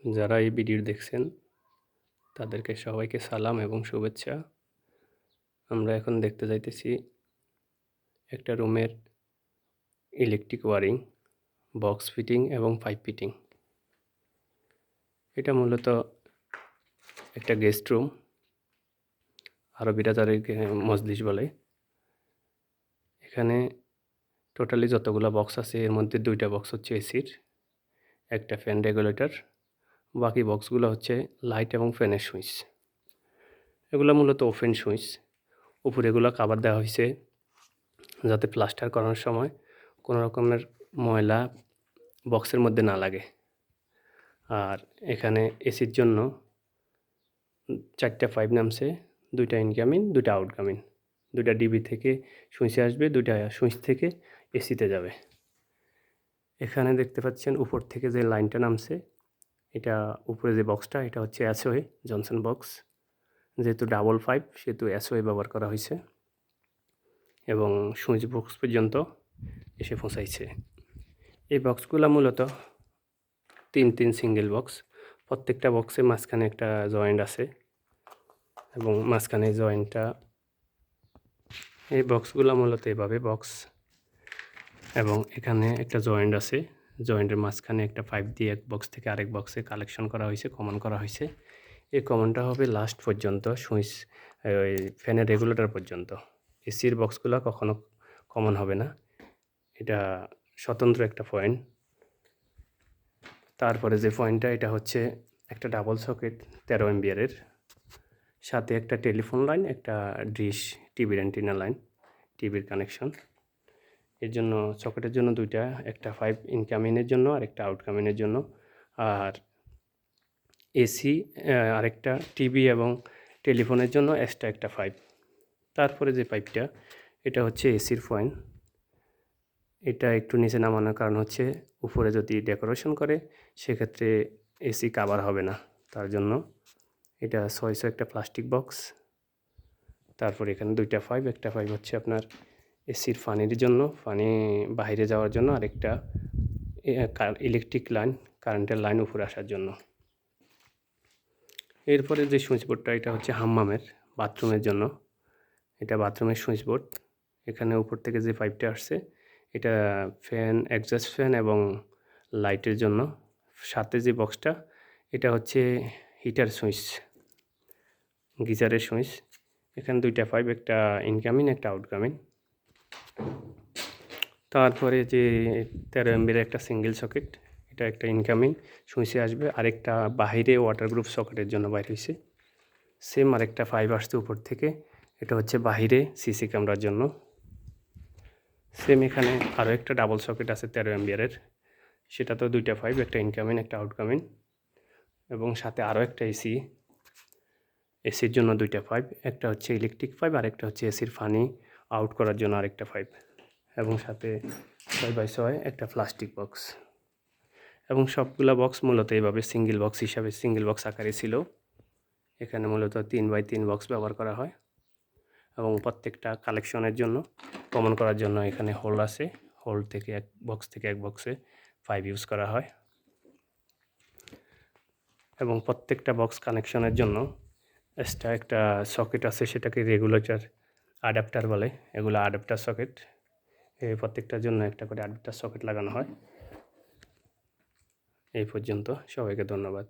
যারা এই ভিডিও দেখছেন তাদেরকে সবাইকে সালাম এবং শুভেচ্ছা। আমরা এখন দেখতে যাইতেছি একটা রুমের ইলেকট্রিক ওয়ারিং, বক্স ফিটিং এবং পাইপ ফিটিং। এটা মূলত একটা গেস্ট রুম, আরবিরা তাদের মজলিস বলে। এখানে টোটালি যতগুলো বক্স আছে এর মধ্যে 2টা বক্স হচ্ছে এসির, একটা ফ্যান রেগুলেটর, বাকি বক্সগুলো হচ্ছে লাইট এবং ফ্যানের সুইচ। এগুলো মূলত ওপেন সুইচ। উপরে এগুলো কাভার দেওয়া হয়েছে যাতে প্লাস্টার করানোর সময় কোনো রকমের ময়লা বক্সের মধ্যে না লাগে। আর এখানে এসির জন্য 4টা পাইপ নামছে, 2টা ইনকামিং, 2টা আউটকামিং। 2টা ডিবি থেকে সুইচে আসবে, 2টা সুইচ থেকে এসিতে যাবে। এখানে দেখতে পাচ্ছেন উপর থেকে যে লাইনটা নামছে, এটা উপরে যে বক্সটা এটা হচ্ছে এসওএ জনসন বক্স। যেহেতু ডাবল পাইপ সেহেতু এসওএ ব্যবহার করা হয়েছে এবং সুইচ বক্স পর্যন্ত এসে পৌঁছাইছে। এই বক্সগুলো মূলত 3 সিঙ্গেল বক্স। প্রত্যেকটা বক্সের মাঝখানে একটা জয়েন্ট আছে এবং মাঝখানে জয়েন্টটা, এই বক্সগুলো মূলত এভাবে বক্স এবং এখানে একটা জয়েন্ট আছে। জয়েন্টের মাঝখানে একটা পাইপ দিয়ে এক বক্স থেকে আরেক বক্সে কালেকশন করা হয়েছে, কমন করা হয়েছে। এই কমনটা হবে লাস্ট পর্যন্ত, সুইচ ওই ফ্যানের রেগুলেটর পর্যন্ত। এসির বক্সগুলো কখনো কমন হবে না, এটা স্বতন্ত্র একটা পয়েন্ট। তারপরে যে পয়েন্টটা, এটা হচ্ছে একটা ডাবল সকেট 13 এমবিআরের, সাথে একটা টেলিফোন লাইন, একটা ডিশ টিভির অ্যান্টিনা লাইন, টিভির কানেকশন। এর জন্য সকেটের জন্য 2টা, একটা পাইপ ইনকামিংয়ের জন্য আর একটা আউটকামিংয়ের জন্য। আর এসি আরেকটা, টিভি এবং টেলিফোনের জন্য এক্সট্রা একটা পাইপ। তারপরে যে পাইপটা, এটা হচ্ছে এসির পয়েন্ট। এটা একটু নিচে নামানোর কারণ হচ্ছে উপরে যদি ডেকোরেশন করে সেক্ষেত্রে এসি কাভার হবে না, তার জন্য এটা 600 একটা প্লাস্টিক বক্স। তারপর এখানে 2টা পাইপ, একটা পাইপ হচ্ছে আপনার এসির পানির জন্য, পানি বাইরে যাওয়ার জন্য, আরেকটা ইলেকট্রিক লাইন, কারেন্টের লাইন উপরে আসার জন্য। এরপরে যে সুইচ বোর্ডটা, এটা হচ্ছে হাম্মামের বাথরুমের জন্য, এটা বাথরুমের সুইচ বোর্ড। এখানে উপর থেকে যে পাইপটা আসছে এটা ফ্যান, এক্সস্ট ফ্যান এবং লাইটের জন্য। সাথে যে বক্সটা, এটা হচ্ছে হিটার সুইচ, গিজারের সুইচ। এখানে 2টা পাইপ, একটা ইনকামিং একটা আউটকামিং। তারপরে যে 13 এমবির একটা সিঙ্গেল সকেট, এটা একটা ইনকামিং সুইচে আসবে, আরেকটা বাহিরে ওয়াটারপ্রুফ সকেটের জন্য বাইর হয়েছে। সেম আরেকটা পাইপ আসছে উপর থেকে, এটা হচ্ছে বাহিরে সিসি ক্যামেরার জন্য। সেম এখানে আরও একটা ডাবল সকেট আছে 13 এমবিআরের, সেটা তো 2টা পাইপ, একটা ইনকামিং একটা আউটকামিং এবং সাথে আরও একটা এসির জন্য 2টা পাইপ, একটা হচ্ছে ইলেকট্রিক পাইপ আর একটা হচ্ছে এসির পানি আউট করার জন্য আরেকটা পাইপ এবং সাথে 6x6 একটা প্লাস্টিক বক্স। এবং সবগুলা বক্স মূলত এইভাবে সিঙ্গেল বক্স হিসাবে, সিঙ্গেল বক্স আকারে ছিল। এখানে মূলত 3x3 বক্স ব্যবহার করা হয় এবং প্রত্যেকটা কালেকশনের জন্য, কমন করার জন্য এখানে হোল আছে। হোল থেকে এক বক্স থেকে এক বক্সে পাইপ ইউজ করা হয় এবং প্রত্যেকটা বক্স কানেকশনের জন্য এক্সট্রা একটা সকেট আছে, সেটাকে রেগুলেটর অ্যাডাপ্টার বলে। এগুলো অ্যাডাপ্টার সকেট, এই প্রত্যেকটার জন্য একটা করে অ্যাডাপ্টার সকেট লাগানো হয়। এই পর্যন্ত, সবাইকে ধন্যবাদ।